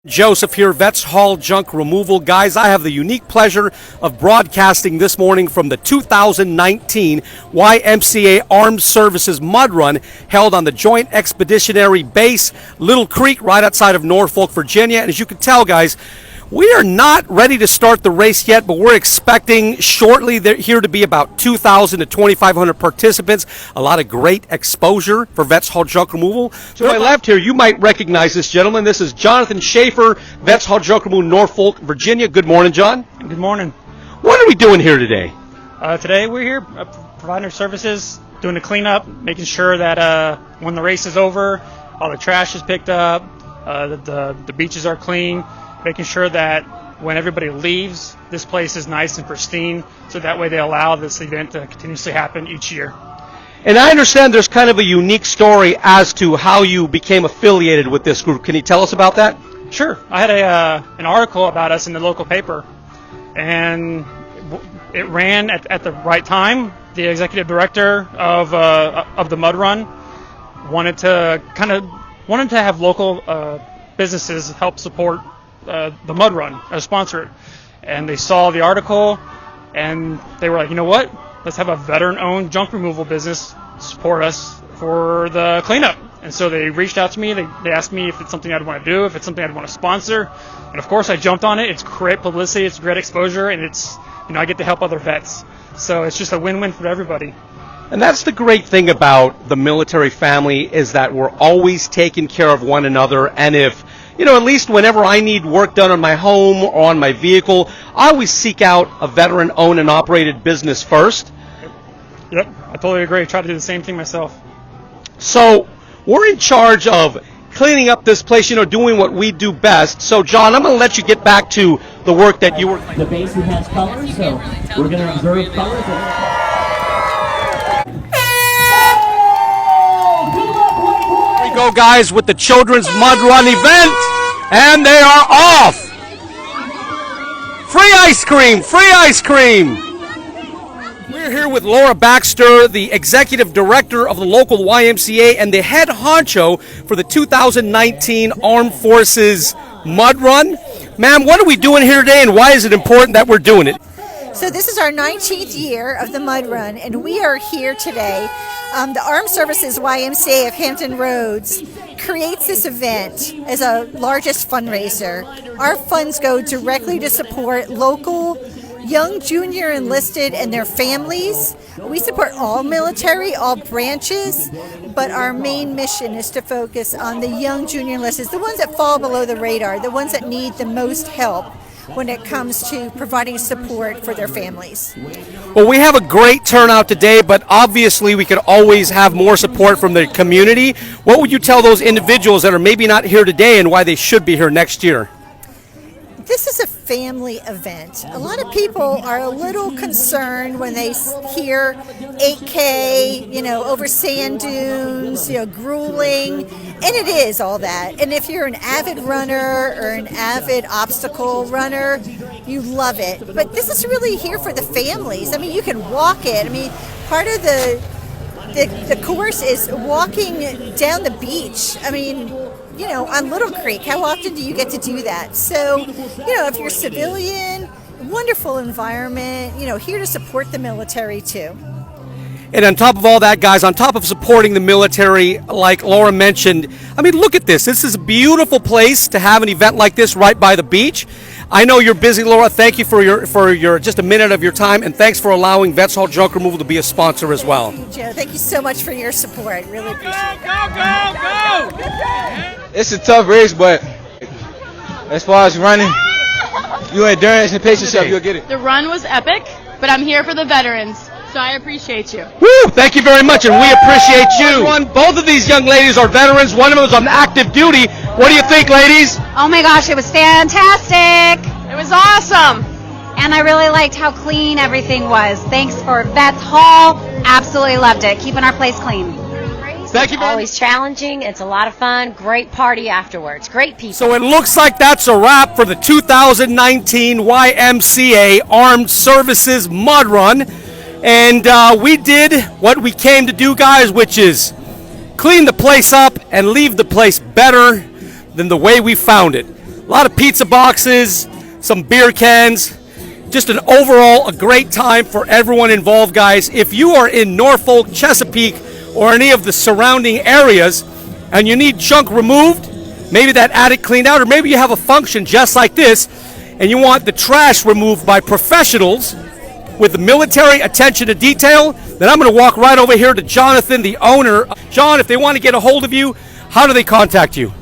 Joseph here, Vets Hall Junk Removal. Guys, I have the unique pleasure of broadcasting this morning from the 2019 YMCA Armed Services Mud Run held on the Joint Expeditionary Base, Little Creek, right outside of Norfolk, Virginia. And as you can tell, guys, we are not ready to start the race yet, but we're expecting shortly here to be about 2,000 to 2,500 participants. A lot of great exposure for Vets Hall Junk Removal. To my left here, you might recognize this gentleman. This is Jonathan Schaefer, Vets Hall Junk Removal, Norfolk, Virginia. Good morning, John. Good morning. What are we doing here today? Today we're here providing our services, doing the cleanup, making sure that when the race is over, all the trash is picked up, the beaches are clean, making sure that when everybody leaves, this place is nice and pristine, so that way they allow this event to continuously happen each year. And I understand there's kind of a unique story as to how you became affiliated with this group. Can you tell us about that? Sure. I had an article about us in the local paper, and it ran at the right time. The executive director of the Mud Run wanted to have local businesses help support the Mud Run as sponsor it. And they saw the article and they were like, you know what, let's have a veteran-owned junk removal business support us for the cleanup. And so they reached out to me. They asked me if it's something I'd want to do, if it's something I'd want to sponsor. And of course I jumped on it. It's great publicity, it's great exposure, and it's, I get to help other vets. So it's just a win-win for everybody. And that's the great thing about the military family, is that we're always taking care of one another. And if at least whenever I need work done on my home or on my vehicle, I always seek out a veteran-owned and operated business first. Yep, I totally agree. I try to do the same thing myself. So we're in charge of cleaning up this place, doing what we do best. So, John, I'm going to let you get back to the work that you were... The base has colors, so we're going to observe colors. Here we go, guys, with the Children's Mud Run event. And they are off! Free ice cream! Free ice cream! We're here with Laura Baxter, the executive director of the local YMCA and the head honcho for the 2019 Armed Forces Mud Run. Ma'am, what are we doing here today, and why is it important that we're doing it? So this is our 19th year of the Mud Run, and we are here today. The Armed Services YMCA of Hampton Roads creates this event as a largest fundraiser. Our funds go directly to support local young junior enlisted and their families. We support all military, all branches, but our main mission is to focus on the young junior enlisted, the ones that fall below the radar, the ones that need the most help when it comes to providing support for their families. Well, we have a great turnout today, but obviously we could always have more support from the community. What would you tell those individuals that are maybe not here today and why they should be here next year? This is a family event. A lot of people are a little concerned when they hear 8K, over sand dunes, grueling, and it is all that. And if you're an avid runner or an avid obstacle runner, you love it. But this is really here for the families. You can walk it. Part of the course is walking down the beach. On Little Creek, how often do you get to do that? So, if you're civilian, wonderful environment, here to support the military too. And on top of all that, guys, on top of supporting the military, like Laura mentioned, look at this. This is a beautiful place to have an event like this right by the beach. I know you're busy, Laura. Thank you for your just a minute of your time, and thanks for allowing Vets Hall Junk Removal to be a sponsor as well. Thank you, Joe. Thank you so much for your support. Really appreciate it. Go! It's a tough race, but as far as running, you endurance and pace yourself, you'll get it. The run was epic, but I'm here for the veterans, so I appreciate you. Woo! Thank you very much, and we appreciate you. Both of these young ladies are veterans. One of them is on active duty. What do you think, ladies? Oh my gosh, it was fantastic. It was awesome. And I really liked how clean everything was. Thanks for Vets Hall. Absolutely loved it. Keeping our place clean. Thank you very much. Always challenging. It's a lot of fun. Great party afterwards. Great people. So it looks like that's a wrap for the 2019 YMCA Armed Services Mud Run. And we did what we came to do, guys, which is clean the place up and leave the place better than the way we found it. A lot of pizza boxes, some beer cans. Just an overall a great time for everyone involved, guys. If you are in Norfolk, Chesapeake, or any of the surrounding areas and you need junk removed, maybe that attic cleaned out, or maybe you have a function just like this and you want the trash removed by professionals with the military attention to detail, then I'm going to walk right over here to Jonathan, the owner. John, if they want to get a hold of you, how do they contact you?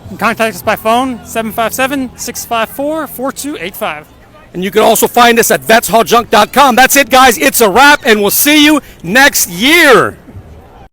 You can contact us by phone, 757-654-4285. And you can also find us at vetshauljunk.com. That's it, guys. It's a wrap, and we'll see you next year.